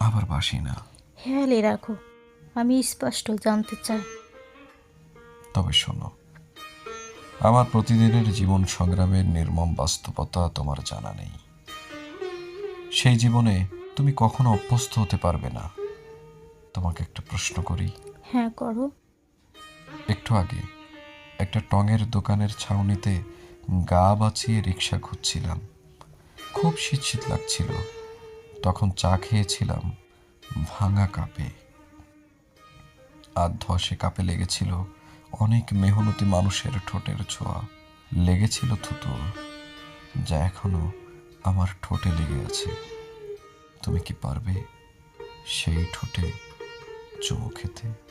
আবার বাসি না। হেয়ালি রাখো, আমি স্পষ্ট জানতে চাই। তবে শোনো, আমার প্রতিদিনের জীবন সংগ্রামের নির্মম বাস্তবতা তোমার জানা নেই। সেই জীবনে তুমি কখনো অভ্যস্ত হতে পারবে না। তোমাকে একটা প্রশ্ন করি। হ্যাঁ, করো। একটু আগে একটা টঙের দোকানের ছাউনিতে গা বাঁচিয়ে রিক্সা খুঁজছিলাম। খুব শীত শীত লাগছিল। তখন চা খেয়েছিলাম ভাঙা কাপে। আর ধসে কাপে লেগেছিল অনেক মেহনতি মানুষের ঠোঁটের ছোঁয়া। লেগেছিল থুতু, যা এখনো আমার ঠোঁটে লেগে আছে। তুমি কি পারবে সেই ঠোঁটে চুমু খেতে?